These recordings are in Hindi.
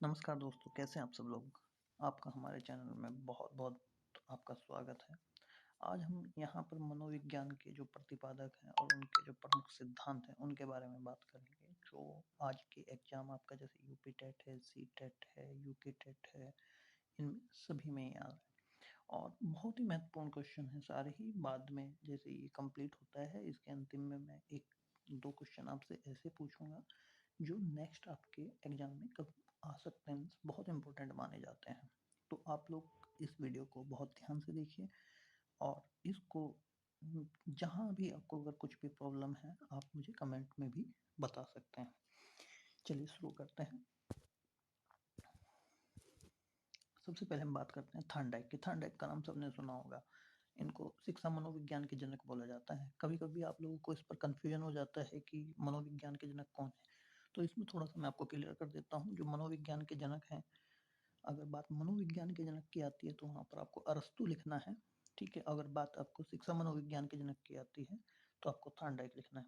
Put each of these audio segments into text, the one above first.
नमस्कार दोस्तों, कैसे हैं आप सब लोग। आपका हमारे चैनल में बहुत बहुत आपका स्वागत है। आज हम यहाँ पर मनोविज्ञान के जो प्रतिपादक हैं और उनके जो प्रमुख सिद्धांत हैं उनके बारे में बात करेंगे। जो आज के एग्जाम आपका जैसे यूपी टेट है, सी टेट है, यूके टेट है, इन सभी में याद है और बहुत ही महत्वपूर्ण क्वेश्चन है सारे ही। बाद में जैसे ये कंप्लीट होता है इसके अंतिम में मैं एक दो क्वेश्चन आपसे ऐसे पूछूंगा जो नेक्स्ट आपके एग्जाम में कब आ सकते हैं, बहुत इंपॉर्टेंट माने जाते हैं। तो आप लोग इस वीडियो को बहुत ध्यान से देखिए और इसको जहाँ भी आपको अगर कुछ भी प्रॉब्लम है आप मुझे कमेंट में भी बता सकते हैं। चलिए शुरू करते हैं। सबसे पहले हम बात करते हैं थॉर्नडाइक की। थॉर्नडाइक का नाम सबने सुना होगा। इनको शिक्षा मनोविज्ञान के जनक बोला जाता है। कभी कभी आप लोगों को इस पर कंफ्यूजन हो जाता है कि मनोविज्ञान के जनक कौन है, तो इसमें थोड़ा सा मैं आपको क्लियर कर देता हूँ। जो मनोविज्ञान के जनक हैं, अगर बात मनोविज्ञान के जनक की आती है तो वहाँ पर आपको अरस्तु लिखना है, ठीक है। अगर बात आपको शिक्षा मनोविज्ञान के जनक की आती है तो आपको थॉर्नडाइक लिखना है।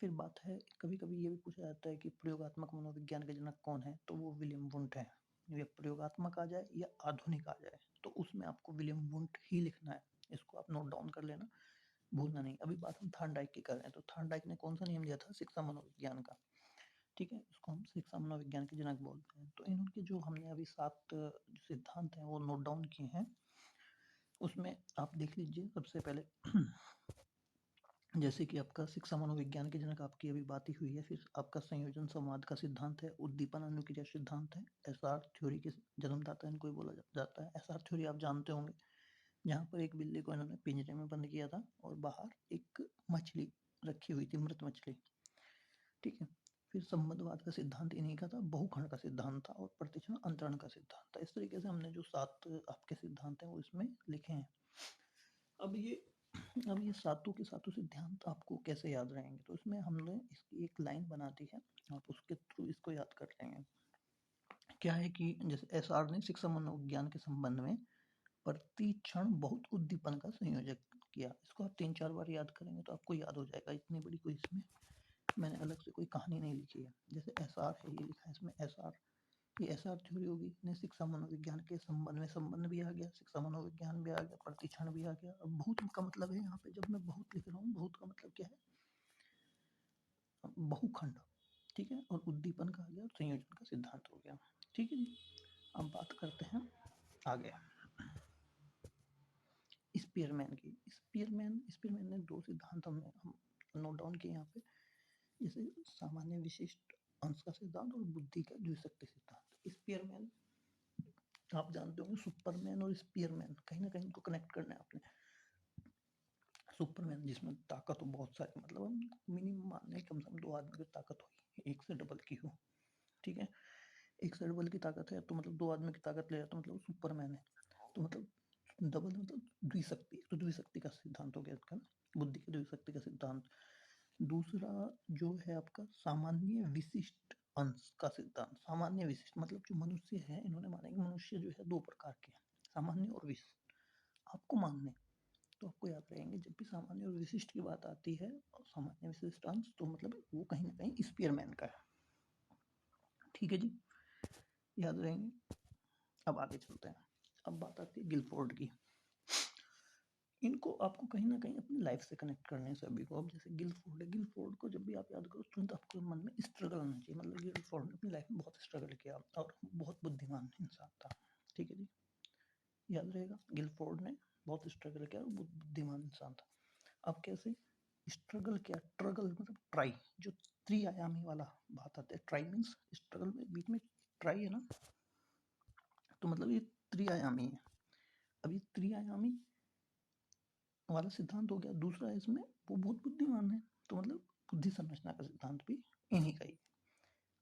फिर बात है, कभी कभी ये भी पूछा जाता है कि प्रयोगात्मक मनोविज्ञान के जनक कौन है, तो वो विलियम वुंट है। या प्रयोगात्मक आ जाए या आधुनिक आ जाए तो उसमें आपको विलियम वुंट ही लिखना है। इसको आप नोट डाउन कर लेना, भूलना नहीं। अभी बात हम थॉर्नडाइक की कर रहे हैं, तो थॉर्नडाइक ने कौन सा नियम दिया था? शिक्षा मनोविज्ञान का, ठीक है। इसको हम शिक्षा मनोविज्ञान के जनक बोलते हैं। तो इनके जो हमने अभी 7 सिद्धांत हैं वो नोट डाउन किए हैं। उसमें आप देख लीजिए। सबसे पहले जैसे कि आपका शिक्षा मनोविज्ञान के जनक आपकी अभी बात ही हुई है। फिर आपका संयोजन संवाद का सिद्धांत है, उद्दीपन अनुक्रिया सिद्धांत है, एसआर थ्योरी के जन्मदाता इनको ही बोला जाता है। एसआर थ्योरी आप जानते होंगे, जहाँ पर एक बिल्ली को इन्होंने पिंजरे में बंद किया था और बाहर एक मछली रखी हुई थी, मृत मछली, ठीक है। फिर संबंधवाद का सिद्धांत इन्हीं का था, बहुखंड का सिद्धांत था और प्रतिक्षण अंतरण का सिद्धांत था। इस तरीके से हमने जो 7 आपके सिद्धांत हैं वो इसमें लिखे हैं। अब ये सातों के सातों सिद्धांत आपको कैसे याद रहेंगे, तो इसमें हमने इसकी एक लाइन बना दी है, आप उसके थ्रू इसको याद कर लेंगे। क्या है कि जैसे एसआर ने शिक्षा मनोविज्ञान के संबंध में प्रतिक्षण बहुत उद्दीपन का संयोजक किया। इसको आप 3-4 बार याद करेंगे तो आपको याद हो जाएगा। इतनी बड़ी कोई इसमें मैंने अलग से कोई कहानी नहीं लिखी है। जैसे एसआर है, ये लिखा है इसमें एसआर, ये एसआर थ्योरी होगी ने शिक्षा मनोविज्ञान के संबंध में संबंध भी आ गया, शिक्षा मनोविज्ञान भी आ गया, प्रतिक्षण भी आ गया। अब बहुत का मतलब है, यहाँ पे जब मैं बहुत लिख रहा हूँ, बहुत का मतलब क्या है? बहुखंड, ठीक है। और उद्दीपन का आ गया और संयोजन का सिद्धांत हो गया, ठीक है जी। अब बात करते हैं आगे स्पीयरमैन की। स्पीयरमैन ने 2 सिद्धांत हम नोट डाउन किए यहाँ पे। जैसे सामान्य विशिष्ट अंश का सिद्धांत और बुद्धि का द्विशक्ति सिद्धांत। स्पीयरमैन आप जानते होंगे, सुपरमैन और स्पीयरमैन कहीं ना कहीं इनको कनेक्ट करना है आपने। सुपरमैन जिसमें ताकत हो बहुत सारी, मतलब हम मिनिमम मान लें कम से कम 2 आदमी की ताकत होगी, एक से डबल की हो, ठीक है। एक से डबल की ताकत है तो मतलब 2 आदमी की ताकत ले रहा, तो मतलब सुपरमैन है। तो मतलब डबल मतलब द्विशक्ति, तो द्विशक्ति का सिद्धांत हो गया इसका, बुद्धि की द्विशक्ति का सिद्धांत। दूसरा जो है आपका सामान्य विशिष्ट अंश का सिद्धांत। सामान्य विशिष्ट मतलब जो मनुष्य है, इन्होंने माना कि मनुष्य जो है 2 प्रकार के हैं, सामान्य और विशिष्ट। आपको मानने तो आपको याद रहेंगे, जब भी सामान्य और विशिष्ट की बात आती है, और सामान्य विशिष्ट अंश, तो मतलब वो कहीं ना कहीं स्पीयरमैन का है, ठीक है जी, याद रहेंगे। अब आगे चलते हैं। अब बात आती है गिलफोर्ड की। इनको आपको कहीं ना कहीं अपनी लाइफ से कनेक्ट करने हैं सभी को। अब जैसे गिलफोर्ड है, गिलफोर्ड को जब भी आप याद करो तुरंत आपको मन में स्ट्रगल आना चाहिए। मतलब गिलफोर्ड ने अपनी लाइफ में बहुत स्ट्रगल किया और बहुत बुद्धिमान इंसान था, ठीक है जी, याद रहेगा। गिलफोर्ड ने बहुत स्ट्रगल किया और बुद्धिमान इंसान था। अब कैसे स्ट्रगल किया? ट्रगल मतलब ट्राई, जो त्रिआयामी वाला बात आती है। ट्राई मीन्स स्ट्रगल में बीच में ट्राई है ना, तो मतलब ये त्रिआयामी है। अब ये त्रिआयामी वाला सिद्धांत हो गया। दूसरा है इसमें वो बहुत बुद्धिमान है, तो मतलब बुद्धि संरचना का सिद्धांत भी इन्हीं का ही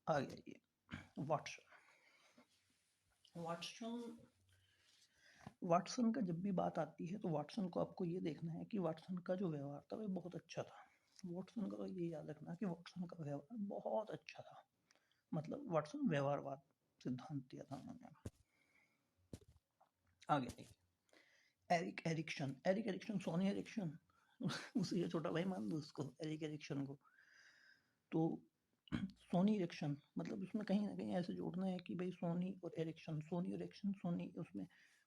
आ गया। ये वाटसन वाटसन का जब भी बात आती है तो वाटसन को आपको ये देखना है कि वाटसन का जो व्यवहार था वो बहुत अच्छा था। वाटसन का ये याद रखना कि वाटसन का व्यवहार बहुत अच्छा था। मतलब वाटसन व्यवहारवाद सिद्धांत दिया था उन्होंने। आगे एरिक एरिक्सन सोनी एरिक्सन उसी का छोटा भाई मान लो उसको, एरिक एरिक्सन को। तो सोनी इरेक्शन मतलब उसमें कहीं ना कहीं ऐसे जोड़ना है कि भाई सोनी और इरेक्शन, सोनी इरेक्शन, सोनी उसमें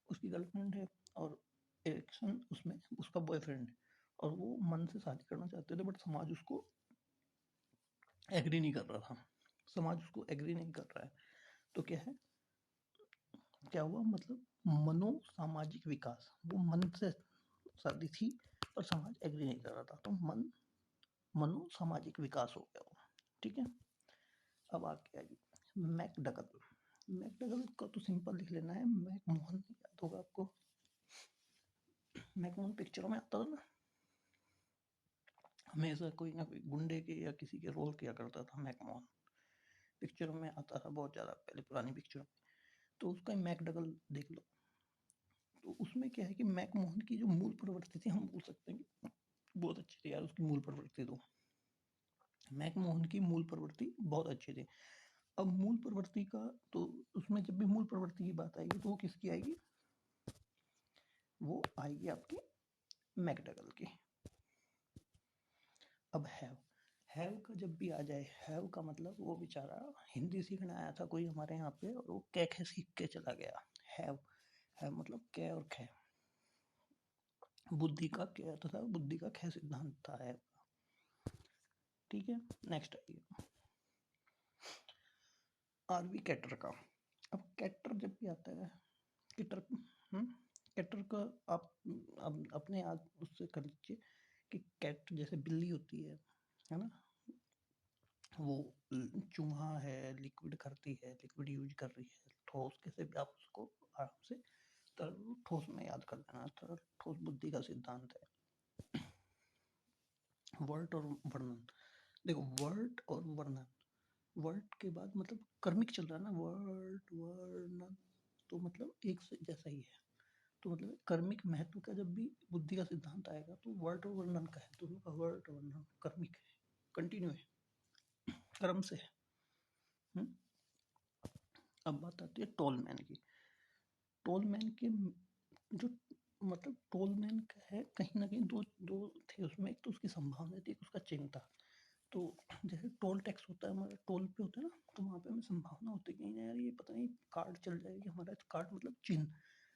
उसकी गर्लफ्रेंड है और इरेक्शन उसमें उसका बॉयफ्रेंड है, और वो मन से शादी करना चाहते थे, बट समाज उसको एग्री नहीं कर रहा था, समाज उसको एग्री नहीं कर रहा है। तो क्या है, क्या हुआ, मतलब मनो सामाजिक विकास, वो मन से शादी थी और समाज एग्री नहीं कर रहा था, तो मनो सामाजिक विकास हो गया वो। ठीक है, अब आगे आइए मैकडगल। मैकडगल का तो सिंपल लिख लेना है, मैकमोहन, याद होगा आपको, मैकमोहन पिक्चरों में आता था ना, हमेशा कोई ना कोई गुंडे के या किसी के रोल किया करता था मैकमोहन, पिक्चरों में आता था बहुत ज़्यादा पहले पुरानी पिक्चरों में। तो उसका मैकडगल देख लो, तो उसमें क्या है कि मैकमोहन की जो मूल प्रवृत्ति थी, हम बोल सकते हैं कि बहुत अच्छी थी यार उसकी मूल प्रवृत्ति, तो मैकमोहन की मूल प्रवृत्ति बहुत अच्छी थी। अब मूल प्रवृत्ति का, तो उसमें जब भी मूल प्रवृत्ति की बात आएगी तो वो किसकी आएगी, वो आएगी आपकी मैकडगल की। अब हैव का जब भी आ जाए, हैव का मतलब वो बेचारा हिंदी सीखने आया था कोई हमारे यहाँ पे और वो कै खे सीख के चला गया। हैव मतलब कै और खे, बुद्धि का कै तथा बुद्धि का खे सिद्धांत था हैव। ठीक है, नेक्स्ट आइए आरवी कैटर का। अब कैटर जब भी आता है, कैटर कैटर का आप अब अपने याद उससे कर लीजिए कि कैट जैसे बिल्ली होती है ना, वो चूहा है, लिक्विड करती है, लिक्विड यूज कर रही है, ठोस कैसे भी आप उसको आराम से ठोस में याद कर लेना, ठोस बुद्धि का सिद्धांत है। वर्ड और वर्णन, देखो वर्ड और वर्णन, वर्ड के बाद मतलब कर्मिक चल रहा है ना, वर्ड वर्णन, तो मतलब एक से जैसा ही है, तो मतलब कर्मिक महत्व का जब भी बुद्धि का सिद्धांत आएगा तो वर्ड और वर्णन का है, दोनों का वर्ड और वर्णन कर्मिक है, कंटिन्यू है, क्रम से है। अब बात आती है टोलमैन की। टोलमैन के जो मतलब टोलमैन का है, कहीं ना कहीं दो दो थे उसमें, एक तो उसकी संभावना थी, एक उसका चिन्ह था। तो जैसे टोल टैक्स होता है हमारा, टोल पे होता है ना, तो वहाँ पे हमें संभावना होती है कि यार ये पता नहीं कार्ड चल जाएगी हमारा, कार्ड मतलब चिन्ह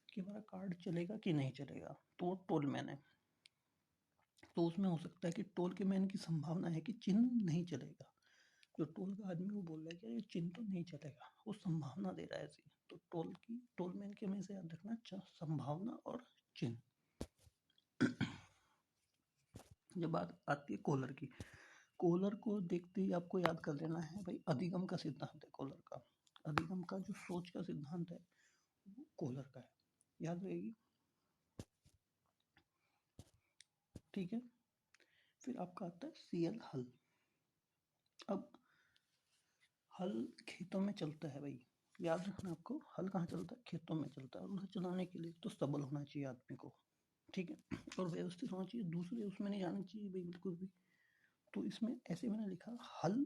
कि हमारा कार्ड चलेगा कि नहीं चलेगा, तो वो टोल मैन है। तो उसमें हो सकता है कि टोल के मैन की संभावना है कि चिन्ह नहीं चलेगा, जो टोल का आदमी वो बोल रहा है कि ये चिन्ह तो नहीं चलेगा, वो संभावना दे रहा है ऐसी। तो टोल मैन के हमें से याद रखना संभावना और चिन्ह। जब बात आती है कोलर की, कोलर को देखते ही आपको याद कर लेना है भाई, अधिगम का सिद्धांत है कोलर का, अधिगम का जो सोच का सिद्धांत है वो कोलर का है, याद रहेगी। ठीक है, फिर आपका आता है सीएल हल। अब हल खेतों में चलता है भाई, याद रखना आपको, हल कहाँ चलता है, खेतों में चलता है, और उसे चलाने के लिए तो सबल होना चाहिए आदमी को। ठीक है, और व्यवस्थित होना चाहिए, दूसरे उसमें नहीं जाना चाहिए भाई बिल्कुल भी। तो इसमें ऐसे मैंने लिखा, हल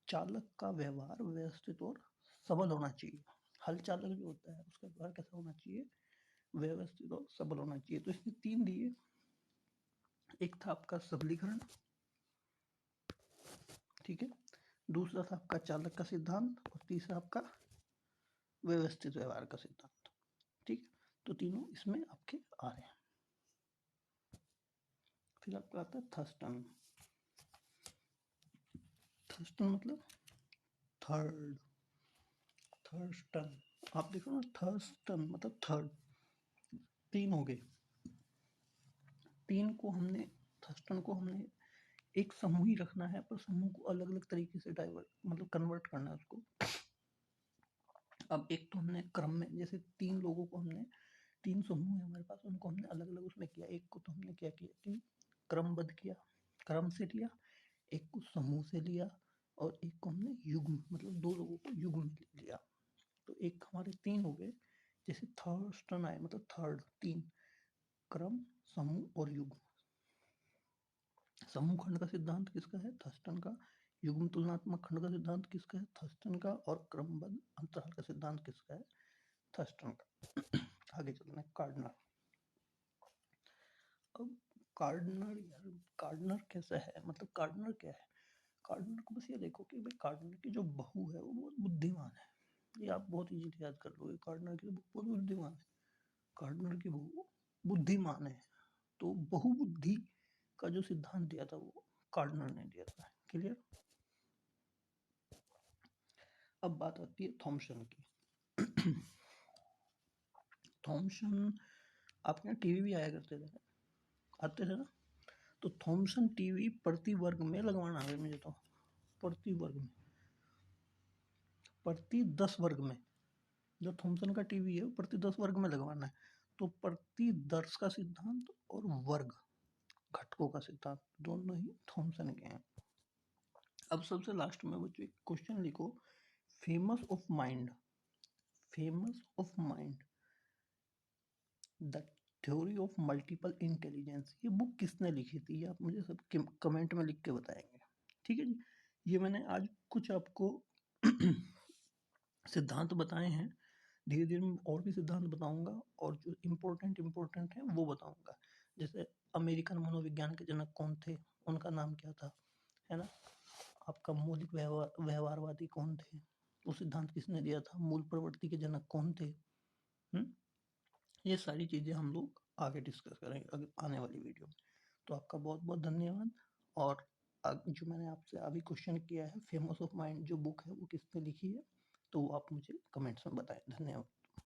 चालक का व्यवहार व्यवस्थित और सबल होना चाहिए। हल चालक जो होता है उसका व्यवहार कैसा होना चाहिए, व्यवस्थित और सबल होना चाहिए। तो इसमें तीन दिए, एक था आपका सबलीकरण, ठीक है, दूसरा था आपका चालक का सिद्धांत, और तीसरा आपका व्यवस्थित व्यवहार का सिद्धांत। ठीक है, तो तीनों इसमें आपके आ रहे हैं। फिर आपका आता है थर्स्टन। थर्स्टन मतलब थर्ड, थर्स्टन, आप देखो ना, थर्स्टन मतलब थर्ड, तीन हो गए, तीन को हमने, थर्स्टन को हमने एक समूह ही रखना है, पर समूह को अलग अलग तरीके से डाइवर्ट मतलब कन्वर्ट करना है उसको। अब एक तो हमने क्रम में, जैसे तीन लोगों को हमने, तीन समूह है हमारे पास, उनको हमने अलग अलग उसमें किया, एक को तो हमने क्या किया कि क्रमबद्ध किया, क्रम से लिया, एक को समूह से लिया, और एक को हमने युग्म मतलब दो लोगों को युग्म में लिया। तो एक हमारे तीन हो गए, जैसे थर्स्टन आए मतलब थर्ड, तीन, क्रम, समूह और युग्म। समूह खंड का सिद्धांत किसका है, थर्स्टन का। युग्म तुलनात्मक खंड का सिद्धांत किसका है, थर्स्टन का। और क्रमबद्ध अंतराल का सिद्धांत किसका है, थर्स्टन का। आगे चलना है कार्डनर। अब कार्डनर यार, कार्डनर कैसा है, मतलब कार्डनर क्या है, कार्डनर को बस ये देखो कि भाई कार्डनर की जो बहू है वो बहुत बुद्धिमान है, ये आप बहुत इजीली याद कर लोगे। कार्डनर की बहू बहुत बुद्धिमान है, कार्डनर की बहू बुद्धिमान है, तो बहुबुद्धि का जो सिद्धांत दिया था वो कार्डनर ने दिया था। क्लियर। अब बात आती है थॉमसन की। थॉमसन आपके यहाँ टीवी भी आया करते थे, आते थे ना, तो थॉमसन टीवी प्रति वर्ग में लगवाना है मुझे, तो प्रति वर्ग में, प्रति 10 वर्ग में, जो थॉमसन का टीवी है प्रति 10 वर्ग में लगवाना है। तो प्रति दर्श का सिद्धांत और वर्ग घटकों का सिद्धांत दोनों ही थॉमसन के हैं। अब सबसे लास्ट में बच्चों एक क्वेश्चन लिखो, famous of mind, famous of mind the theory of multiple intelligence, ये बुक किसने लिखी थी? ये आप मुझे सब कमेंट में लिख के बताएंगे। ठीक है जी। ये मैंने आज कुछ आपको सिद्धांत बताए हैं, धीरे धीरे मैं और भी सिद्धांत बताऊंगा, और जो इम्पोर्टेंट है वो बताऊंगा। जैसे अमेरिकन मनोविज्ञान के जनक कौन थे, उनका नाम क्या था, है ना। आपका मौलिक व्यवहारवादी कौन थे, वो सिद्धांत किसने दिया था, मूल प्रवृत्ति के जनक कौन थे। ये सारी चीज़ें हम लोग आगे डिस्कस करेंगे अगर आने वाली वीडियो में। तो आपका बहुत बहुत धन्यवाद। और जो मैंने आपसे अभी क्वेश्चन किया है, फेमस ऑफ माइंड जो बुक है वो किसने लिखी है, तो वो आप मुझे कमेंट्स में बताएं। धन्यवाद।